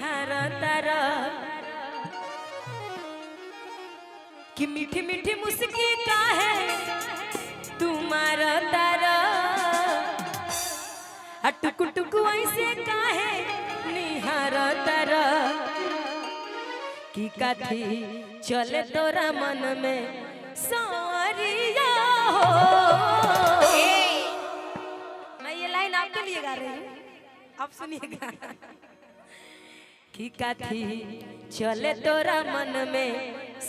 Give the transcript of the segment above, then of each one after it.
निहार तारा कि मीठी मीठी मुस्की का है तुम्हारा तारा टुकु टुकु ऐसे का है निहार तारा कि काथी चले तोरा मन में सारिया हो। मैं ये लाइन आपके लिए गा रही हूँ, आप सुनिएगा कि काथी चले तोरा मन में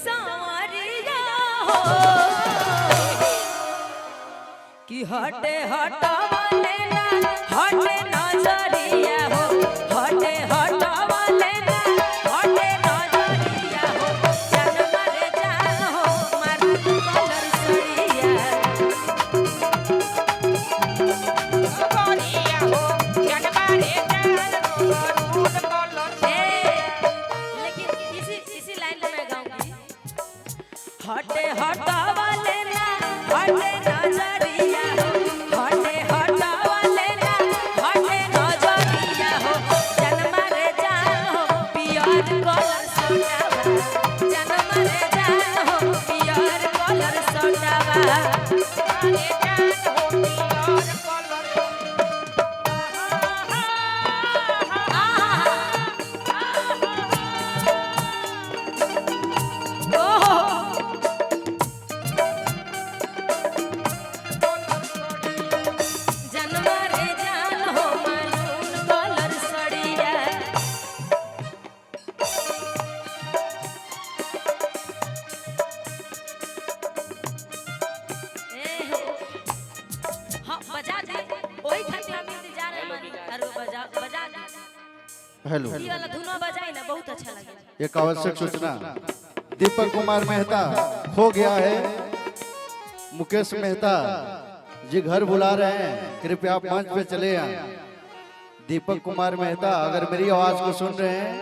सारिया हो कि हटे हटावले ना हटे नजरिया हो हटे हटावले ना हटे नजरिया हो जान मारे जान हो मारू कलर सड़िया गोरिया हो जान मारे जान हो मारू कलर। लेकिन इसी लाइन में मैं गाऊंगी हटे हटावले ना हटे नजरिया हो हटे हटावले ना हटे नजरिया हो जान मारे जान हो पियर कलर सोडावा जान मारे जान हो पियर कलर सोडावा मारे जान हो पियर कलर। जान मारे जान हो मारून कलर सड़िया हाँ बजा दे ओही खातिर हम इंतजार में मानी अरे बजा बजा दे हेलो, ये वाला धुनो बजाई ना बहुत अच्छा लगे। एक आवश्यक सूचना, दीपक कुमार मेहता खो गया है। मुकेश मेहता जी घर बुला रहे हैं, कृपया आप मंच पे चले आए। दीपक कुमार मेहता अगर मेरी आवाज को सुन रहे हैं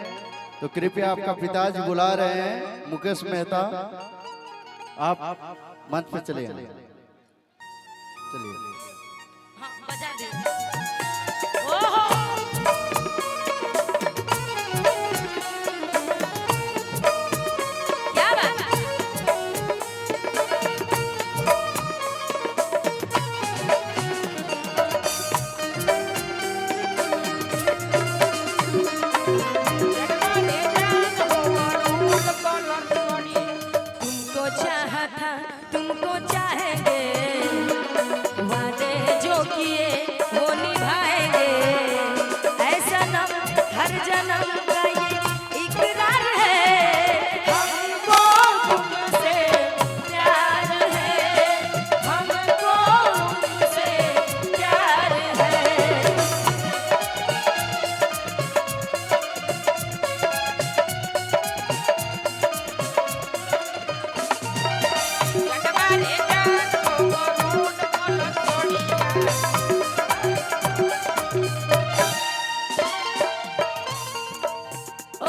तो कृपया आपका पिताजी बुला रहे हैं। मुकेश मेहता आप मंच पे चले आए। चलिए हाँ बजा दे ओहो क्या बात है तुमको चाहा था तुमको चाहेंगे वादे जो किए वो निभाएंगे ऐसा नम हर जन्म का ये इकरार है हमको तुमसे प्यार है हमको तुमसे प्यार है।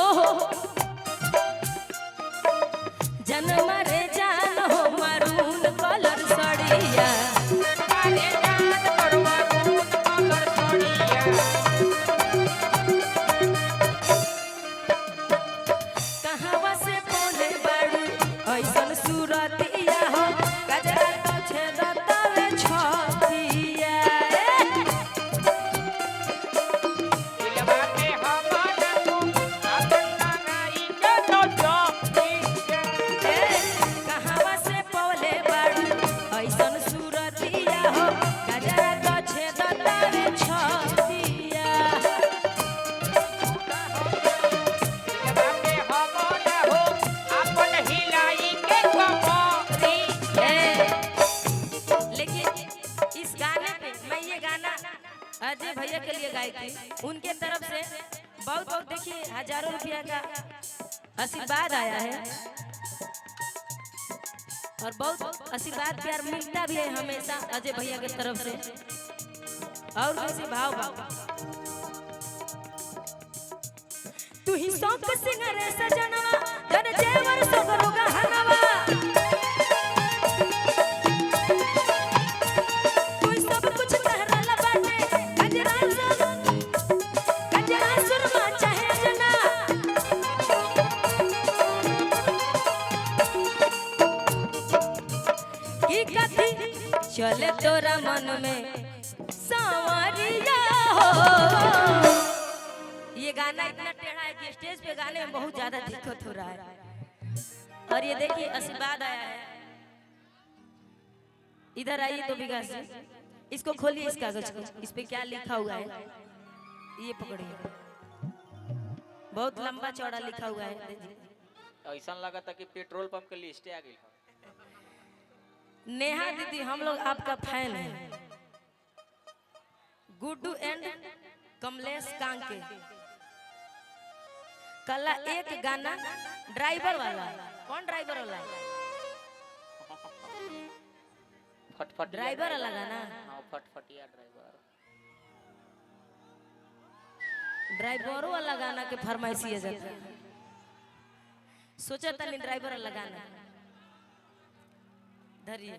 ओहो जन्म रे जान हो मारून कलर सड़िया कहावा से बोले बाड़ू ऐसन सूरतिया हो गजरा तो छेदतावे छतिया कहावा से बोले बाड़ू ऐसन सूरतिया हो गजरा तो छेदतावे छतिया लेकिन इस गाने पे मैं ये गाना अजय भैया के लिए गाई थी। उनके तरफ से बहुत बहुत देखिए हजारों रुपया का आशीर्वाद आया है और बहुत आशीर्वाद प्यार मिलता भी है हमेशा अजय भैया के तरफ से। और कैसे भाव तू ही शौक सिंगरे सजनवा धन जेवर सगरो गहनवा तू सब कुछ तहरा लबाटे गजरा सुरमा चाहे जना चले तोरा मन में सांवरिया हो। ये गाना इतना टेढ़ा है कि स्टेज पे गाने में बहुत ज्यादा दिक्कत हो रहा है। और ये देखिए आशीर्वाद आया है, इधर आइए तो विकास जी, इसको खोलिए इस कागज को, इस पे क्या लिखा हुआ है ये पकड़िए, बहुत लंबा चौड़ा लिखा हुआ है। ऐसा लगा था कि पेट्रोल पंप के लिस्ट आ गई। नेहा दीदी हम लोग आपका फैन हैं, गुड्डू एंड कमलेश कांके, कला एक गाना ड्राइवर वाला, कौन ड्राइवर वाला? फटफट ड्राइवर वाला गाना, हाँ फटफटिया ड्राइवर। ड्राइवरों वाला गाना के फरमाइशी है जाता है। सोचा था नहीं ड्राइवर वाला गाना धरिए।